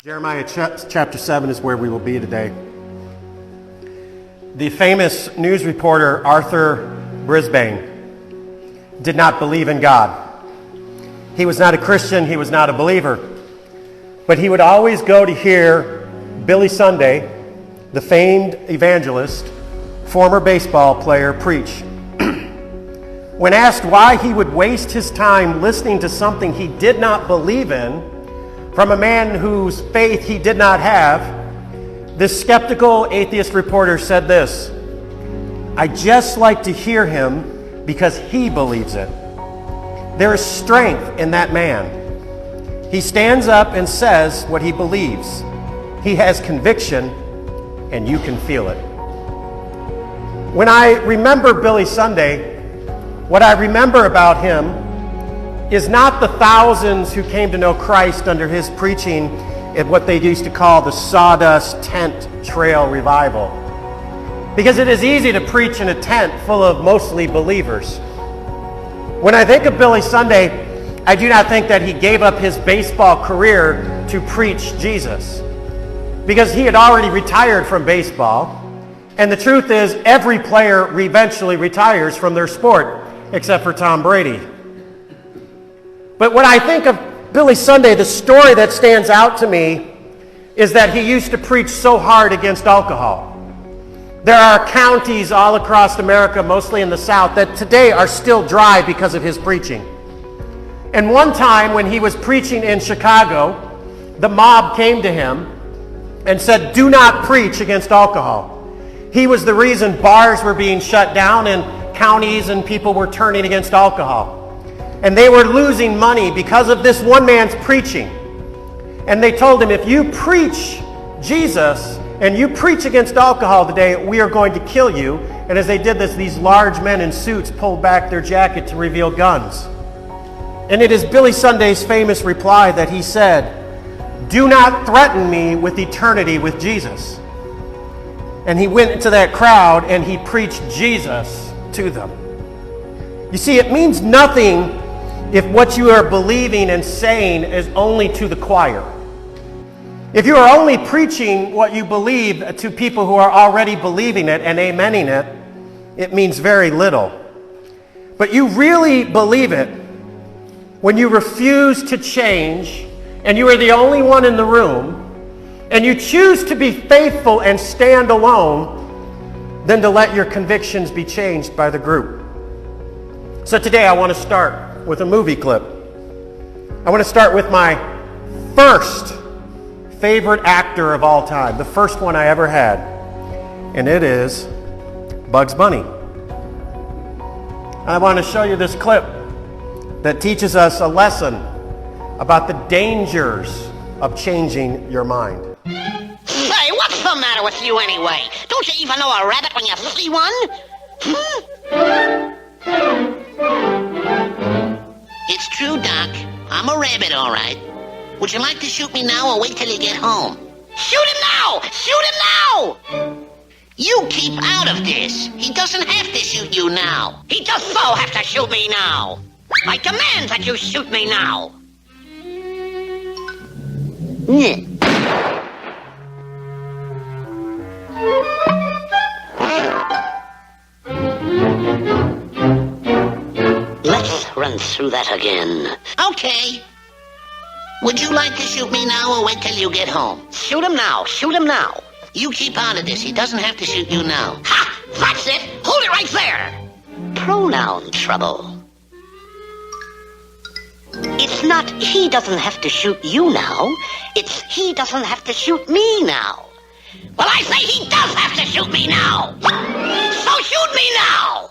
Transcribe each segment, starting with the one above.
Jeremiah chapter 7 is where we will be today. The famous news reporter Arthur Brisbane did not believe in God. He was not a Christian, he was not a believer. But he would always go to hear Billy Sunday, the famed evangelist, former baseball player, preach. When asked why he would waste his time listening to something he did not believe in, from a man whose faith he did not have, this skeptical atheist reporter said this: "I just like to hear him because he believes it. There is strength in that man. He stands up and says what he believes. He has conviction, and you can feel it." When I remember Billy Sunday, what I remember about him is not the thousands who came to know Christ under his preaching at what they used to call the Sawdust Tent Trail Revival. Because it is easy to preach in a tent full of mostly believers. When I think of Billy Sunday, I do not think that he gave up his baseball career to preach Jesus, because he had already retired from baseball. And the truth is, every player eventually retires from their sport, except for Tom Brady. But when I think of Billy Sunday, the story that stands out to me is that he used to preach so hard against alcohol. There are counties all across America, mostly in the South, that today are still dry because of his preaching. And one time when he was preaching in Chicago, the mob came to him and said, "Do not preach against alcohol." He was the reason bars were being shut down and counties and people were turning against alcohol. And they were losing money because of this one man's preaching. And they told him, "If you preach Jesus and you preach against alcohol today, we are going to kill you." And as they did this, these large men in suits pulled back their jacket to reveal guns. And it is Billy Sunday's famous reply that he said, "Do not threaten me with eternity with Jesus." And he went into that crowd and he preached Jesus to them. You see, it means nothing if what you are believing and saying is only to the choir. If you are only preaching what you believe to people who are already believing it and amening it, it means very little. But you really believe it when you refuse to change and you are the only one in the room, and you choose to be faithful and stand alone than to let your convictions be changed by the group. So today I want to start with a movie clip. I want to start with my first favorite actor of all time, the first one I ever had, and it is Bugs Bunny. I want to show you this clip that teaches us a lesson about the dangers of changing your mind. Say, what's the matter with you anyway? Don't you even know a rabbit when you see one? It's true, Doc. I'm a rabbit, all right. Would you like to shoot me now or wait till you get home? Shoot him now! Shoot him now! You keep out of this. He doesn't have to shoot you now. He does so have to shoot me now. I demand that you shoot me now. Let's run through that again. Okay. Would you like to shoot me now or wait till you get home? Shoot him now. Shoot him now. You keep out of this. He doesn't have to shoot you now. Ha! That's it. Hold it right there. Pronoun trouble. It's not he doesn't have to shoot you now. It's he doesn't have to shoot me now. Well, I say he does have to shoot me now. So shoot me now.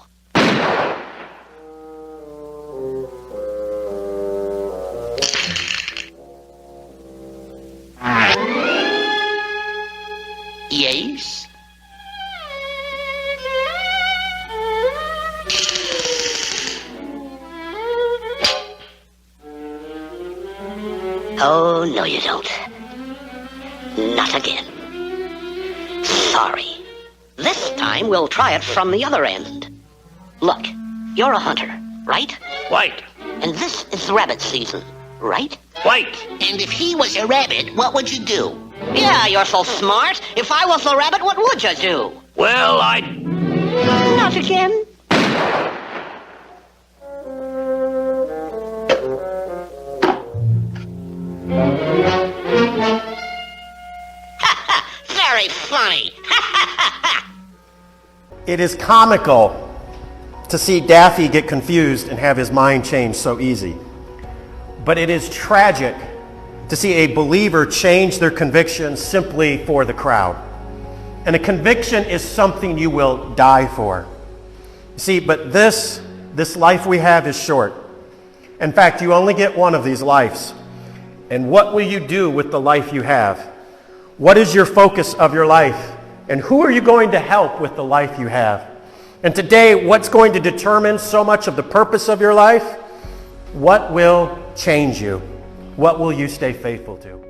Yes? Oh, no you don't. Not again. Sorry. This time we'll try it from the other end. Look, you're a hunter, right? Right. And this is rabbit season, right? Wait. And if he was a rabbit, what would you do? Yeah, you're so smart. If I was a rabbit, what would you do? Well, I'd... Not again. Very funny. It is comical to see Daffy get confused and have his mind change so easy. But it is tragic to see a believer change their conviction simply for the crowd. And a conviction is something you will die for. See, but this life we have is short. In fact, you only get one of these lives. And what will you do with the life you have? What is your focus of your life? And who are you going to help with the life you have? And today, what's going to determine so much of the purpose of your life? What will change you? What will you stay faithful to?